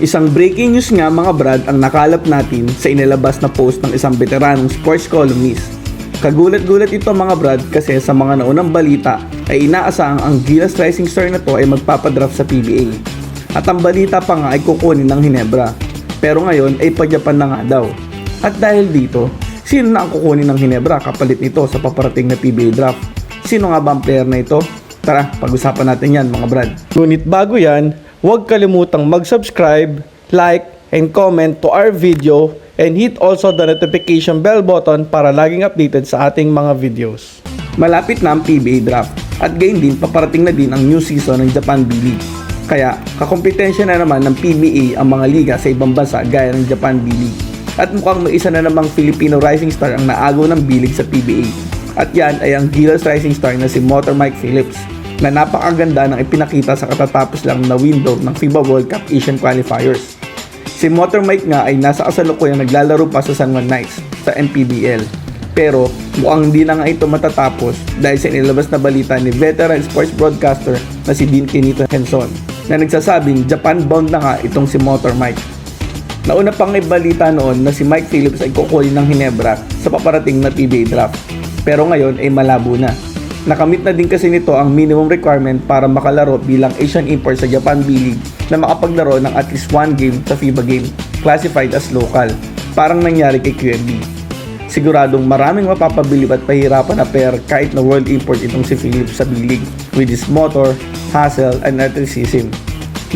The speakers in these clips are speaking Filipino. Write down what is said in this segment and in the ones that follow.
Isang breaking news nga mga brad ang nakalap natin sa inilabas na post ng isang veteranong sports columnist. Kagulat-gulat ito mga brad kasi sa mga naunang balita ay inaasahang ang Gilas Rising Star na to ay magpapadraft sa PBA. At ang balita pa nga ay kukunin ng Hinebra. Pero ngayon ay pa-Japan na nga daw. At dahil dito, sino na ang kukunin ng Hinebra kapalit nito sa paparating na PBA draft? Sino nga ba ang player na ito? Tara, pag-usapan natin yan mga brad. Ngunit bago yan, huwag kalimutang mag-subscribe, like, and comment to our video and hit also the notification bell button para laging updated sa ating mga videos. Malapit na ang PBA draft at gayon din paparating na din ang new season ng Japan B-League. Kaya kakompetensya na naman ng PBA ang mga liga sa ibang bansa gaya ng Japan B-League. At mukhang may isa na namang Filipino Rising Star ang naagaw ng B-League sa PBA. At yan ay ang Gilas Rising Star na si Motor Mike Phillips na napakaganda ng ipinakita sa katatapos lang na window ng FIBA World Cup Asian Qualifiers. Si Motor Mike nga ay nasa kasalukuyang naglalaro pa sa San Juan Knights sa MPBL. Pero mukhang hindi na nga ito matatapos dahil sa inilabas na balita ni veteran sports broadcaster na si Dean Kenito Henson na nagsasabing Japan bound na nga itong si Motor Mike. Nauna pang ibalita noon na si Mike Phillips ay kukunin ng Hinebra sa paparating na PBA draft. Pero ngayon ay malabo na. Nakamit na din kasi nito ang minimum requirement para makalaro bilang Asian import sa Japan B-League na makapaglaro ng at least one game sa FIBA game classified as local, parang nangyari kay QMB. Siguradong maraming mapapabilib at pahirapan na pair kahit na world import itong si Phillips sa B-League with his motor, hustle, and athleticism.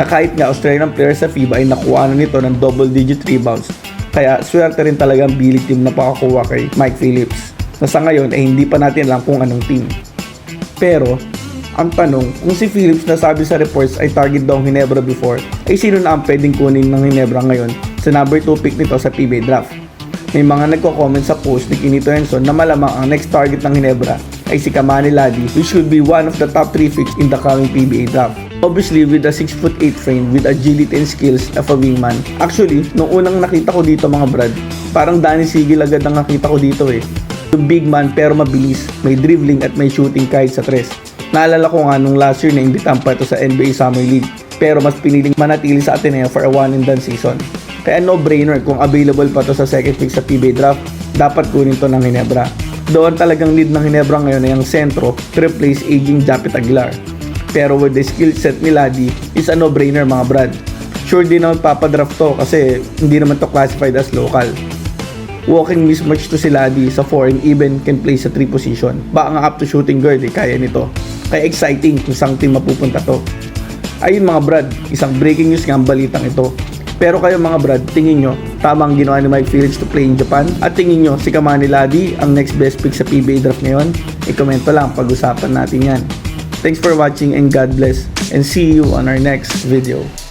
Na kahit nga Australian player sa FIBA ay nakuha na nito ng double-digit rebounds, kaya swerte rin talaga ang B-League team na pakakuha kay Mike Phillips na sa ngayon ay hindi pa natin alam kung anong team. Pero, ang tanong, kung si Phillips na sabi sa reports ay target daw ang Hinebra before, ay sino na ang pwedeng kunin ng Hinebra ngayon sa number 2 pick nito sa PBA draft? May mga nagko-comment sa post ni Kenito Henson na malamang ang next target ng Hinebra ay si Kamani Ladi, which should be one of the top 3 picks in the coming PBA draft. Obviously, with a 6'8" frame with agility and skills of a wingman. Actually, nung unang nakita ko dito mga brad, parang Danny Sigil agad ang nakita ko dito eh. Yung big man pero mabilis, may dribbling at may shooting kahit sa tres. Naalala ko nga nung last year na imbitahan pa ito sa NBA Summer League, pero mas piniling manatili sa Ateneo for a one and done season. Kaya no-brainer kung available pa to sa second pick sa PBA draft, dapat kunin to ng Hinebra. Doon talagang lead ng Hinebra ngayon ay ang sentro to replace aging Japet Aguilar. Pero with the skill set ni Ladi, is a no-brainer mga brad. Sure din na magpapadraft to kasi hindi naman to classified as local. Walking mismatch to si Ladi sa 4 and even can play sa 3 position. Baka nga up to shooting guard kaya nito. Kaya exciting kung saan team mapupunta to. Ayun mga brad, isang breaking news nga ang balitang ito. Pero kayo mga brad, tingin nyo, tama ang ginawa ni Mike Phillips to play in Japan? At tingin nyo, si Kamani Ladi ang next best pick sa PBA draft ngayon? I-komento lang, pag-usapan natin yan. Thanks for watching and God bless. And see you on our next video.